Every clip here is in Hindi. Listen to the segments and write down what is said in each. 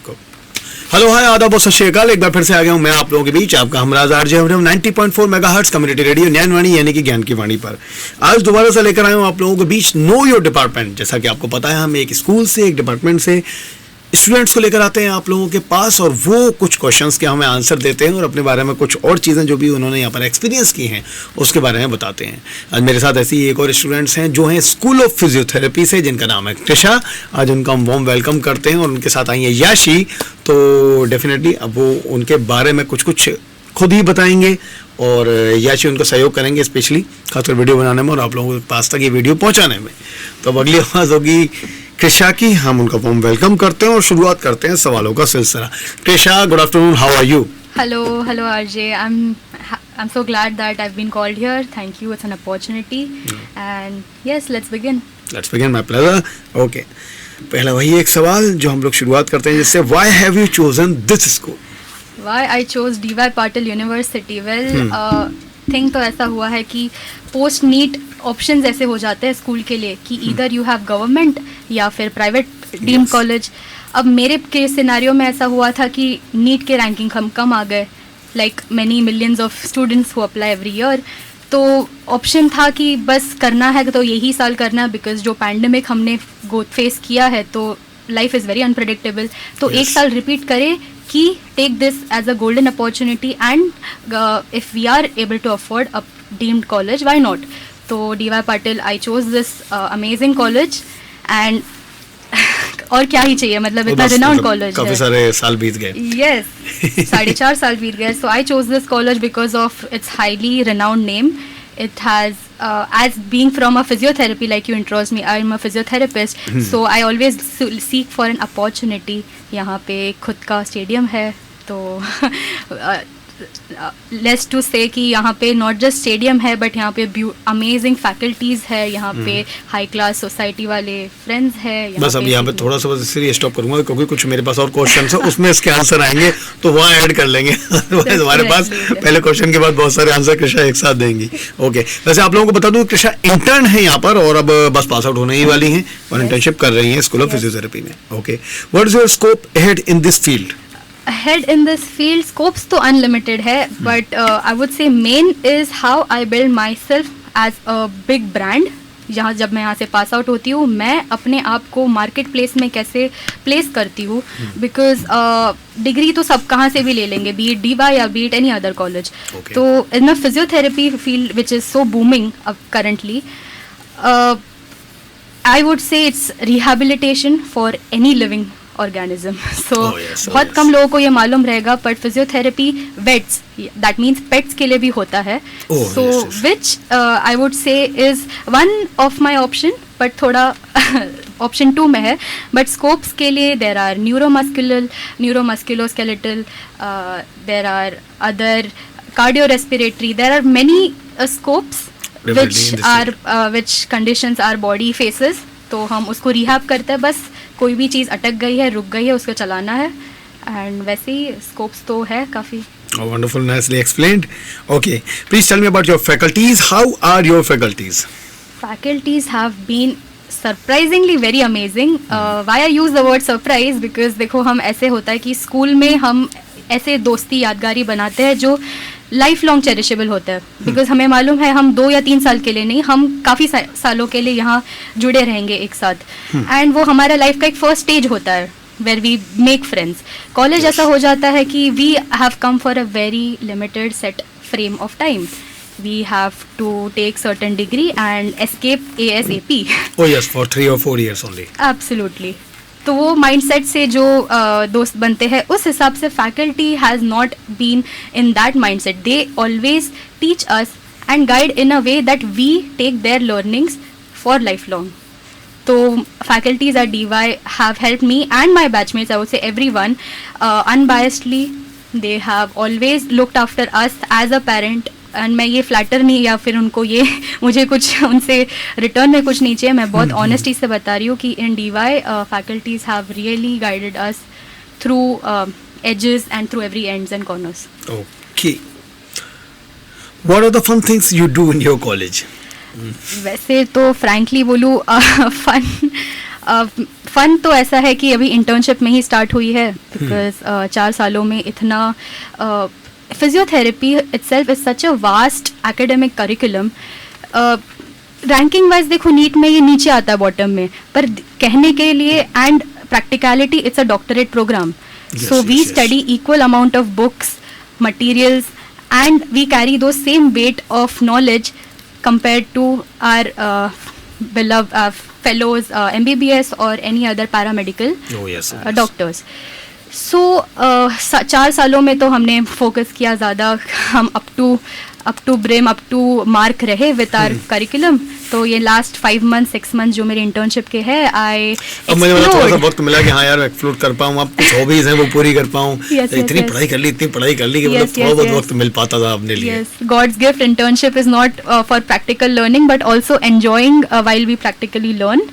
आपको। हेलो हाय आदाब और सत श्री अकाल, एक बार फिर से आ गया हूँ मैं आप लोगों के बीच, आपका Humraaz RJ 90.4 megahertz community radio ज्ञान वाणी यानी कि ज्ञान की वाणी पर। आज दोबारा से लेकर आया हूँ आप लोगों के बीच नो योर डिपार्टमेंट। जैसा कि आपको पता है, हम एक स्कूल से, एक डिपार्टमेंट से स्टूडेंट्स को लेकर आते हैं आप लोगों के पास, और वो कुछ क्वेश्चंस के हमें आंसर देते हैं और अपने बारे में कुछ और चीज़ें जो भी उन्होंने यहाँ पर एक्सपीरियंस की हैं उसके बारे में बताते हैं। आज मेरे साथ ऐसे ही एक और स्टूडेंट्स हैं जो हैं स्कूल ऑफ फिजियोथेरेपी से, जिनका नाम है कृषा। आज उनका हम वार्म वेलकम करते हैं और उनके साथ आई है याशी। तो डेफिनेटली अब वो उनके बारे में कुछ खुद ही बताएंगे और याशी उनको सहयोग करेंगे, स्पेशली खासकर वीडियो बनाने में और आप लोगों के पास तक ये वीडियो पहुँचाने में। तो अब अगली आवाज़ होगी कृषा की, हम उनका वार्म वेलकम करते हैं और शुरुआत करते हैं सवालों का सिलसिला। Krisha, good afternoon, how are you? Hello RJ. I'm so glad that I've been called here. Thank you. It's an opportunity. And yes, let's begin. Let's begin, my pleasure. Okay. पहला वही एक सवाल जो हम लोग शुरुआत करते हैं जिससे, why have you chosen this school? Why I chose DY Patil University? Well, thing तो ऐसा हुआ है कि पोस्ट नीट ऑप्शंस ऐसे हो जाते हैं स्कूल के लिए कि इधर यू हैव गवर्नमेंट या फिर प्राइवेट डीम्ड कॉलेज। अब मेरे के सिनेरियो में ऐसा हुआ था कि नीट के रैंकिंग हम कम आ गए, like many millions of students who apply every year. तो ऑप्शन था कि बस करना है तो यही साल करना है, बिकॉज जो पैंडमिक हमने फेस किया है तो लाइफ इज़ वेरी अनप्रेडिक्टेबल। तो एक साल रिपीट करें कि take this as a golden opportunity and if we are able to afford a deemed college, why not. तो DY Patil, I chose this amazing college and और क्या ही चाहिए, मतलब इतना रिनाउंड कॉलेज है। काफी सारे साल बीत गए। यस, 4.5 साल बीत गए। So I chose this college because of its highly renowned name. It has, as being from a physiotherapy, like you introduced me, I'm a physiotherapist, so I always seek for an opportunity. यहाँ पे खुद का स्टेडियम है, तो लेट्स टू से कि यहाँ पे नॉट जस्ट स्टेडियम है बट यहाँ पे अमेजिंग फैकल्टीज है, यहाँ पे हाई क्लास सोसाइटी वाले फ्रेंड्स है। बस अब यहाँ पे थोड़ा सा बस इसलिए स्टॉप करूंगा क्योंकि कुछ मेरे पास और क्वेश्चन है, उसमें इसके आंसर आएंगे तो वहाँ ऐड कर लेंगे। हमारे पास पहले क्वेश्चन के बाद बहुत सारे आंसर कृषा एक साथ देंगी। ओके, वैसे आप लोगों को बता दूं कृषा इंटर्न है यहाँ पर और अब बस पास आउट होने ही वाली हैं और इंटर्नशिप कर रही हैं स्कूल ऑफ फिजियोथेरेपी में। Okay, what is your scope ahead in this field? Ahead in this field, scopes तो unlimited है, but I would say main is how I build myself as a big brand. जब मैं यहाँ से पास आउट होती हूँ, मैं अपने आप को मार्केट प्लेस में कैसे प्लेस करती हूँ, बिकॉज डिग्री तो सब कहाँ से भी ले लेंगे, बी इट DY या be it any other college. तो in the physiotherapy field which is so booming अब currently, I would say it's rehabilitation for any living organism. So बहुत कम लोगों को ये मालूम रहेगा, but physiotherapy vets, that means pets के लिए भी होता है। So which I would say is one of my option, but थोड़ा ऑप्शन 2 में है। बट स्कोप्स के लिए there are neuromusculoskeletal, there are other cardio respiratory, there are many scopes which conditions are body faces. तो हम उसको रिहैब करते हैं, बस कोई भी चीज़ अटक गई है, रुक गई है, उसको चलाना है। एंड वैसे ही स्कोप्स तो है काफ़ी। Wonderful, nicely explained. Okay, please tell me about your faculties. How are your faculties? Faculties have been surprisingly very amazing. Why I use the word surprise? Because देखो, हम ऐसे होता है कि स्कूल में हम ऐसे दोस्ती यादगारी बनाते हैं जो लाइफ लॉन्ग चेरिशेबल होता है, बिकॉज हमें मालूम है हम 2 या 3 साल के लिए नहीं, हम काफ़ी सालों के लिए यहाँ जुड़े रहेंगे एक साथ। एंड वो हमारा लाइफ का एक फर्स्ट स्टेज होता है where we make friends. College ऐसा हो जाता है कि we have come for a very limited set frame of time, we have to take certain degree and escape ASAP. Oh yes, for 3 or 4 years only. Absolutely. तो वो माइंडसेट से जो दोस्त बनते हैं, उस हिसाब से faculty has not been in that mindset. They always teach us and guide in a way that we take their learnings for life long. तो faculties at DY have helped me and my batchmates, I would say everyone, unbiasedly. They have always looked after us as a parent. And मैं ये फ्लैटर नहीं या फिर उनको ये मुझे कुछ उनसे रिटर्न में कुछ नहीं चाहिए, मैं बहुत ऑनेस्टी से बता रही हूँ कि इन DY faculties have really guided us through ages and through every ends and corners. Okay, what are the fun things you do in your college? वैसे तो फ्रैंकली बोलूँ फन फन तो ऐसा है कि अभी इंटर्नशिप में ही स्टार्ट हुई है, बिकॉज 4 सालों में इतना physiotherapy itself is such a vast academic curriculum. Ranking wise देखो नीट में ये नीचे आता है बॉटम में, पर कहने के लिए and practicality it's a doctorate programme. So we study equal amount of books, materials, and we carry those same weight of knowledge compared to our beloved fellows, MBBS or any other paramedical doctors. So 4 सालों में तो हमने फोकस किया ज़्यादा, हम up to brim, up to mark रहे with our curriculum. तो ये लास्ट 5 months 6 months जो मेरे इंटर्नशिप के है, अब मुझे थोड़ा सा वक्त मिला कि हाँ यार एक्सप्लोर कर पाऊँ, अब कुछ हॉबीज हैं वो पूरी कर पाऊँ. इतनी पढ़ाई कर ली कि मतलब थोड़ा बहुत वक्त मिल पाता था अपने लिए. God's gift internship is not for practical learning but also enjoying while we practically learn.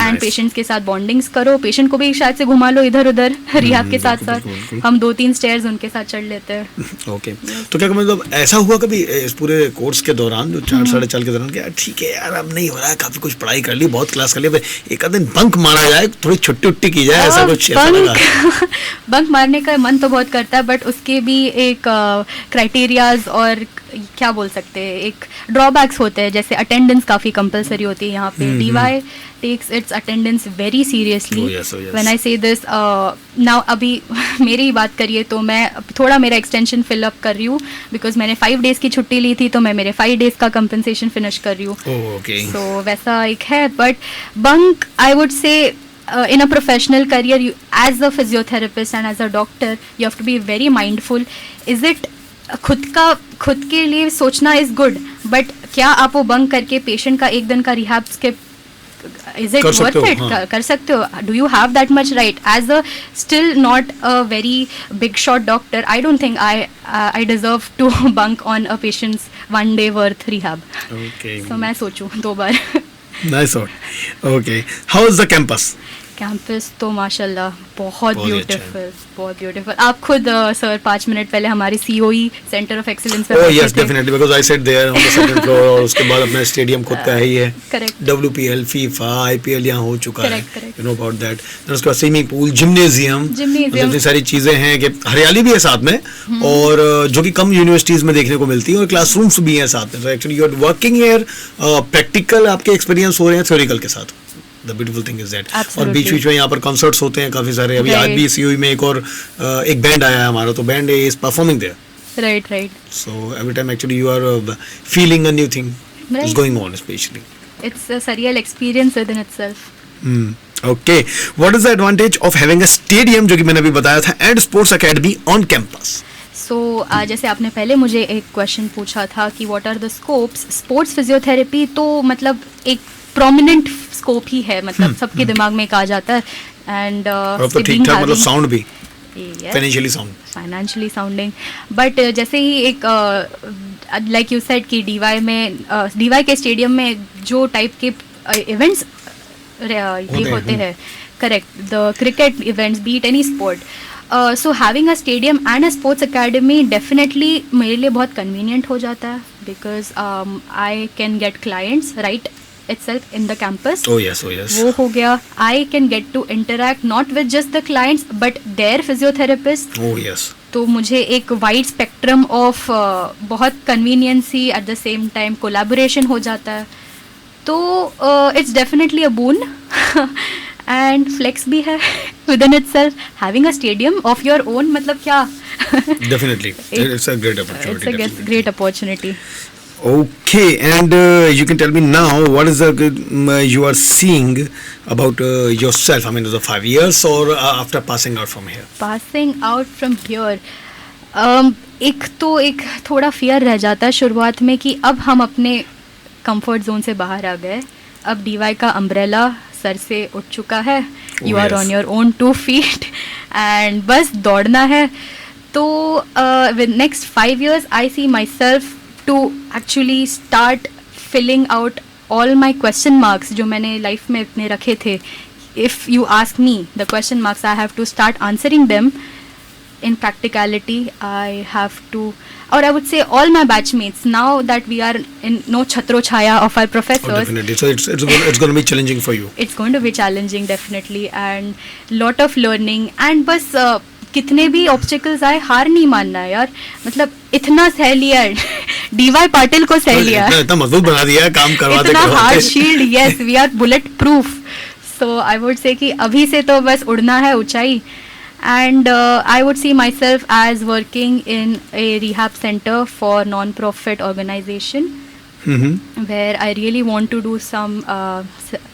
And patients के साथ बॉन्डिंग्स करो, पेशेंट को भी शायद से घुमा लो इधर उधर रिहाब के साथ साथ, हम 2-3 स्टेयर्स उनके साथ चढ़ लेते हैं. ओके, तो क्या मतलब ऐसा हुआ कभी इस पूरे कोर्स के दौरान, जो 4 साल के दौरान, कि ठीक है यार अब नहीं हो रहा है, काफी कुछ पढ़ाई कर ली, बहुत क्लास कर ली, एक आध दिन बंक मारा जाए, थोड़ी छुट्टी की जाए, ऐसा कुछ? बंक मारने का मन तो बहुत करता है, बट उसके भी एक क्राइटेरियाज और क्या बोल सकते हैं, एक ड्रॉबैक्स होते हैं. जैसे अटेंडेंस काफ़ी कंपलसरी होती है यहाँ पे. DY takes its attendance very seriously. When I say this now, अभी मेरी ही बात करिए तो मैं थोड़ा मेरा एक्सटेंशन फिल अप कर रही हूँ, बिकॉज मैंने 5 days की छुट्टी ली थी, तो मैं मेरे 5 days का कंपनसेशन फिनिश कर रही हूँ. सो वैसा एक है. बट बंक, आई वुड से in a professional career, you, as a physiotherapist and as a doctor, you have to be very mindful. Is it खुद के लिए सोचना इज गुड, बट क्या आप वो बंक करके पेशेंट का एक दिन का रिहैब स्किप, इज इट वर्थ इट? कर सकते हो? Do you have that much right? As a still not a very big shot doctor, I don't think I deserve to bunk on a patients 1 day worth rehab. So मैं सोचूं 2 बार. Nice one. Okay. How is the campus? Campus तो माशाल्लाह बहुत ब्यूटीफुल. आप खुद सर 5 मिनट पहले हमारे COE सेंटर ऑफ एक्सीलेंस पे बैठे थे. Yes definitely, because I sat there on the second floor. और उसके बाद अपना स्टेडियम खुद का है ही है. करेक्ट. WPL, FIFA, IPL यहाँ हो चुका है. You know about that. Then उसके बाद स्विमिंग पूल, जिम्नेजियम, इतनी सारी चीजें हैं कि हरियाली भी है साथ में, और जो कि कम यूनिवर्सिटीज में देखने को मिलती है, और क्लासरूम्स भी हैं साथ में. So actually you are working here, practical आपके एक्सपीरियंस हो रहे हैं थ्योरिकल के साथ. The beautiful thing is that. और बीच में यहाँ पर कंसर्ट्स होते हैं काफी सारे. अभी आज भी COE में एक बैंड आया है हमारा, तो band is performing there. Right. So every time actually you are feeling a new thing is going on, especially. It's a surreal experience within itself. Okay. What is the advantage of having a stadium, जो कि मैंने अभी बताया था, and sports academy on campus? So जैसे आपने पहले मुझे एक क्वेश्चन पूछा था कि what are the scopes, sports physiotherapy तो मतलब एक प्रोमिनेंट स्कोप ही है, मतलब सबके दिमाग में एक आ जाता है. एंड तो ठीक ठाक, मतलब साउंड भी फाइनेंशियली साउंडिंग. बट जैसे ही एक लाइक यू सेड कि DY के स्टेडियम में जो टाइप के इवेंट्स ये होते हैं, correct, the cricket events, beat any sport. So having a stadium and a sports academy definitely मेरे लिए बहुत कन्वीनियंट हो जाता है, because I can get clients right itself in the campus. Oh yes. वो हो गया. I can get to interact not with just the clients but their physiotherapists. Oh yes. तो मुझे एक वाइड स्पेक्ट्रम ऑफ बहुत conveniency at the same time collaboration हो जाता है. तो it's definitely a boon and flex भी है within itself. Having a stadium of your own, मतलब क्या, definitely it's a great opportunity. Okay, and you can tell me now what is the you are seeing about yourself. I mean, the 5 years or after passing out from here? Passing out from here, एक थोड़ा फियर रह जाता है शुरुआत में कि अब हम अपने कंफर्ट जोन से बाहर आ गए. अब DY का अम्ब्रेला सर से उठ चुका है. You are on your own 2 feet and बस दौड़ना है. तो with next 5 years I see myself to actually start filling out all my question marks जो मैंने लाइफ में अपने रखे थे. If you ask me the question marks, I have to start answering them in practicality I have to, or I would say all my batchmates, now that we are in no chhatro chhaya of our Oh, professors, definitely. So it's going to be challenging for you. it's going to be challenging definitely, and lot of learning, and बस कितने भी ऑब्स्टिकल्स आए हार नहीं मानना है यार, मतलब इतना सह लिया है डीवाई पाटिल को सह लिया है, इतना मजबूत बना दिया है, काम करवाते इतना हार्ड करवाते। Shield, yes we are bulletproof. So I would say कि अभी से तो बस उड़ना है ऊंचाई. And I would see myself as working in a rehab centre for non profit organisation where I really want to do some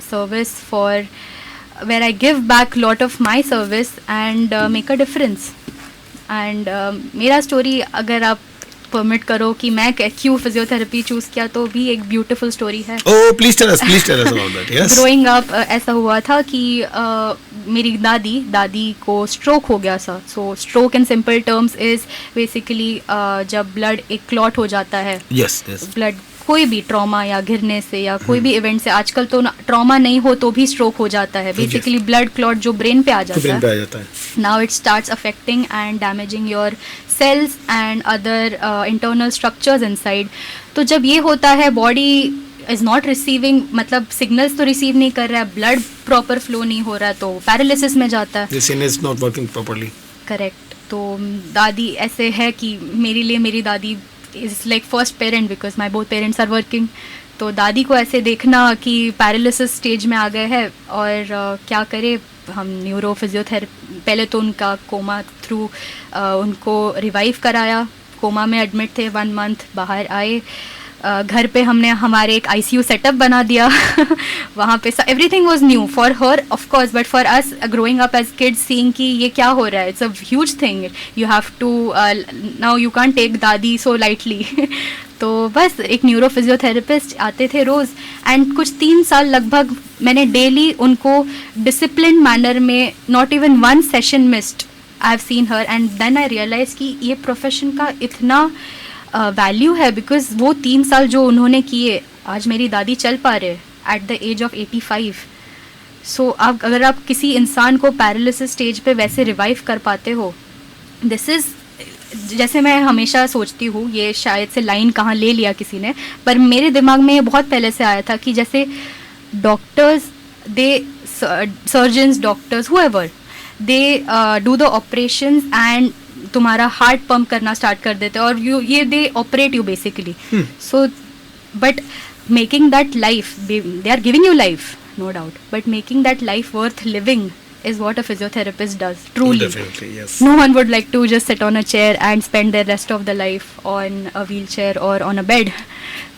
service for, where I give back lot of my service and make a difference. And मेरा स्टोरी अगर आप परमिट करो कि मैं क्यों फिजियोथेरेपी चूज किया, तो भी एक ब्यूटीफुल स्टोरी है. Oh, please tell us about that. Yes. Growing up ऐसा हुआ था कि मेरी दादी को स्ट्रोक हो गया था. So stroke in simple terms is basically जब ब्लड एक क्लॉट हो जाता है, Yes. ब्लड कोई भी ट्रॉमा या गिरने से या कोई भी इवेंट से, आजकल तो ट्रॉमा नहीं हो तो भी स्ट्रोक हो जाता है, बेसिकली ब्लड क्लॉट जो ब्रेन पे आ तो ब्रेन पे जाता आ है. जाता है. Now it starts affecting and damaging your cells and other internal structures inside. तो जब ये होता है, बॉडी इज नॉट रिसीविंग, मतलब सिग्नल्स तो रिसीव नहीं कर रहा है, ब्लड प्रॉपर फ्लो नहीं हो रहा है, तो पैरालिसिस में जाता है. This is not working properly. करेक्ट. तो दादी ऐसे है कि मेरे लिए मेरी दादी is like first parent because my both parents are working. तो दादी को ऐसे देखना कि पैरालिसिस स्टेज में आ गए हैं और क्या करे, हम न्यूरो फिजियोथेरेपी, पहले तो उनका कोमा थ्रू उनको रिवाइव कराया, कोमा में एडमिट थे 1 मंथ, बाहर आए, घर पे हमने हमारे एक आईसीयू सेटअप बना दिया वहाँ पे everything was new for her of course, but for us growing up as kids seeing कि ये क्या हो रहा है, it's a huge thing, you have to now you can't take दादी सो लाइटली तो बस एक न्यूरो फिजियोथेरेपिस्ट आते थे रोज़, एंड कुछ 3 साल लगभग मैंने डेली उनको डिसिप्लिन मैनर में, not even 1 session missed, I have seen her. And then I realise कि ये प्रोफेशन का इतना वैल्यू है, बिकॉज वो 3 साल जो उन्होंने किए, आज मेरी दादी चल पा रहे एट द एज ऑफ 85. सो अब अगर आप किसी इंसान को पैरालिसिस स्टेज पे वैसे रिवाइव कर पाते हो, दिस इज़, जैसे मैं हमेशा सोचती हूँ, ये शायद से लाइन कहाँ ले लिया किसी ने, पर मेरे दिमाग में ये बहुत पहले से आया था कि जैसे doctors, they surgeons, doctors, however, they do the operations and तुम्हारा हार्ट पंप करना स्टार्ट कर देते हैं, और ये they operate you basically. So but making that life, they are giving you life, no doubt, but making that life worth living is what a physiotherapist does, truly. Definitely, yes. No one would like to just sit on a chair and spend their rest of the life on a wheelchair or on a bed.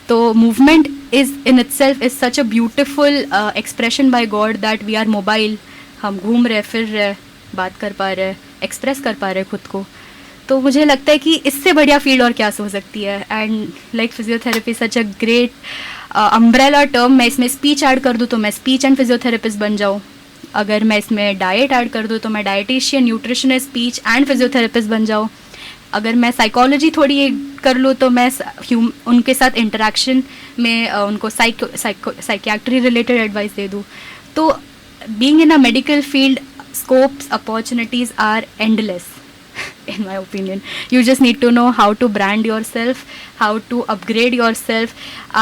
So movement is in itself is such a beautiful expression by God that we are mobile. हम घूम रहे, फिर रहे, बात कर पा रहे, एक्सप्रेस कर पा रहे खुद को. तो मुझे लगता है कि इससे बढ़िया फील्ड और क्या हो सकती है. And like physiotherapy such a great umbrella term. मैं इसमें स्पीच ऐड कर दूँ तो मैं स्पीच एंड फिजियोथेरेपिस्ट बन जाऊँ, अगर मैं इसमें डाइट ऐड कर दूँ तो मैं dietitian, nutritionist, speech and physiotherapist बन जाऊँ, अगर मैं साइकोलॉजी थोड़ी कर लूँ तो मैं उनके साथ इंटरेक्शन में उनको साइकियाट्री रिलेटेड एडवाइस दे दूँ. तो being in a medical field, scopes, opportunities are endless in my opinion. You just need to know how to brand yourself, how to upgrade yourself.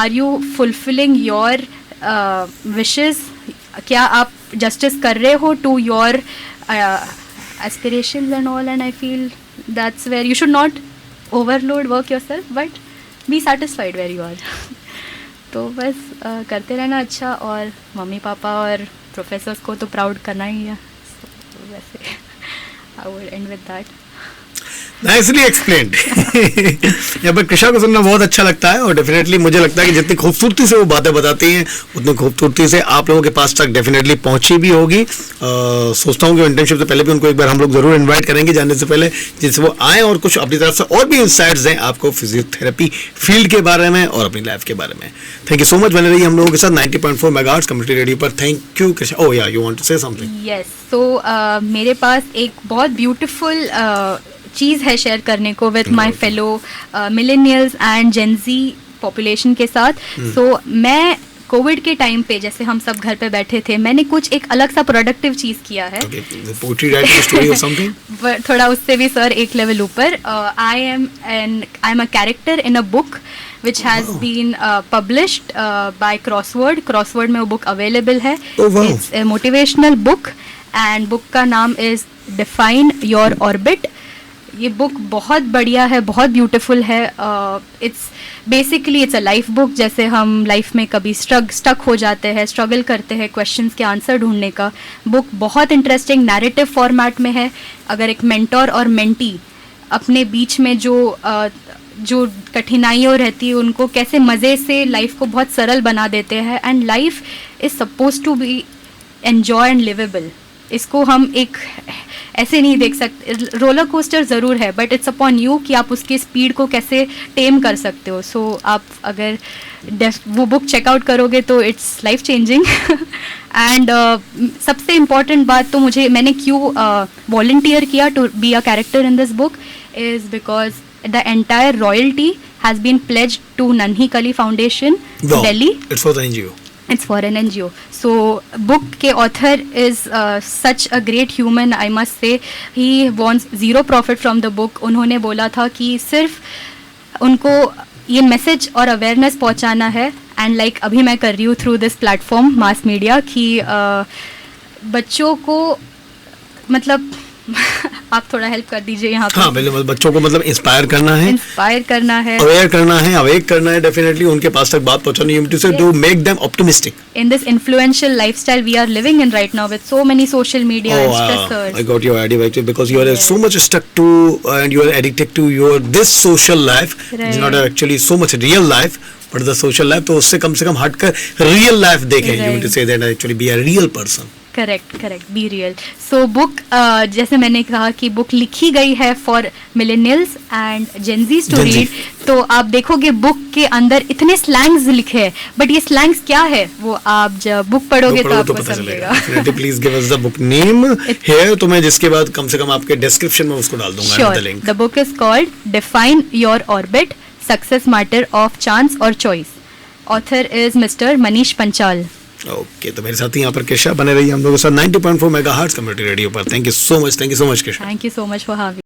Are you fulfilling your wishes? क्या आप justice कर रहे हो to your aspirations and all? And I feel that's where you should not overload work yourself, but be satisfied where you are. तो बस करते रहना अच्छा, और मम्मी पापा और प्रोफेसर्स को तो प्राउड करना ही है. वैसे I would end with that. Nicely explained. यहाँ पर कृषा को सुनना बहुत अच्छा लगता है, और डेफिनेटली मुझे लगता है कि जितनी खूबसूरती से वो बातें बताती हैं, उतनी खूबसूरती से आप लोगों के पास तक डेफिनेटली पहुंची भी होगी. सोचता हूँ कि इंटर्नशिप से पहले भी उनको एक बार हम लोग जरूर इनवाइट करेंगे जाने से पहले, जिससे वो आए और कुछ अपनी तरफ से और भी इंसाइट्स दें आपको फिजियोथेरेपी फील्ड के बारे में और अपनी लाइफ के बारे में. Thank you so much. बने रहिए हम लोगों के साथ 90.4 मेगाहर्ट्ज कम्युनिटी रेडियो पर. Thank you Krisha. Oh yeah, you want to say something? Yes. So मेरे पास एक बहुत ब्यूटीफुल चीज़ है शेयर करने को with my fellow millennials and Gen Z population के साथ. सो मैं कोविड के टाइम पे जैसे हम सब घर पे बैठे थे, मैंने कुछ एक अलग सा प्रोडक्टिव चीज़ किया है। पोएट्री राइटिंग, स्टोरी और समथिंग, थोड़ा उससे भी सर एक लेवल ऊपर। I am a character in a book which has been published by Crossword में वो बुक अवेलेबल है। It's a motivational book and book का नाम is Define Your Orbit। ये बुक बहुत बढ़िया है, बहुत ब्यूटीफुल है। It's a life book. जैसे हम लाइफ में कभी स्टक हो जाते हैं, स्ट्रगल करते हैं क्वेश्चंस के आंसर ढूंढने का, बुक बहुत इंटरेस्टिंग नैरेटिव फॉर्मेट में है। अगर एक मेंटोर और मेंटी अपने बीच में जो कठिनाइयों रहती है उनको कैसे मज़े से लाइफ को बहुत सरल बना देते हैं। And life is suppose to be enjoy and livable. इसको हम एक ऐसे नहीं देख सकते, रोलर कोस्टर ज़रूर है बट इट्स अपॉन यू कि आप उसकी स्पीड को कैसे टेम कर सकते हो। सो आप अगर वो बुक चेकआउट करोगे तो इट्स लाइफ चेंजिंग। एंड सबसे इम्पॉर्टेंट बात तो मैंने क्यों वॉलंटियर किया to be a character in this book is because the entire royalty has been pledged to Nanhi Kali Foundation, Delhi. It's for the NGO. It's for an NGO. So book के author is such a great human, I must say. He wants zero profit from the book. उन्होंने बोला था कि सिर्फ उनको ये मैसेज और अवेयरनेस पहुंचाना है। एंड लाइक अभी मैं कर रही हूँ through this platform mass media कि बच्चों को मतलब आप थोड़ा हेल्प कर दीजिए यहाँ पे। हाँ, पहले बच्चों को मतलब इंस्पायर करना है, अवेयर करना है, अवेक करना है, डेफिनेटली उनके पास तक बात पहुंचानी है, to say to make them optimistic in this influential lifestyle we are living in right now with so many social media and stressors. I got your idea right, because you are so much stuck to and you are addicted to this social life. It's not actually so much real life, but the social life, तो उससे कम से कम हटकर रियल लाइफ देखें। You want to say that actually be a real person. Correct be real. So book जैसे मैंने कहा कि बुक लिखी गई है for millennials and Gen Zs to read. तो आप देखोगे बुक के अंदर इतने स्लैंग्स लिखे हैं, बट ये स्लैंग्स क्या है वो आप जब बुक पढ़ोगे तो आपको समझेगा। Please give us the book name here, तो मैं जिसके बाद कम से कम आपके डिस्क्रिप्शन में उसको डाल दूंगा the link. The book is called define your orbit, success matter of chance और choice. Author is mister Manish Panchal. Okay, तो मेरे साथ यहाँ पर केशा बने रही हम लोगों के साथ 90.4 मेगाहर्ट्ज कम्युनिटी रेडियो पर। Thank you so much Kesha. Thank you so much for having.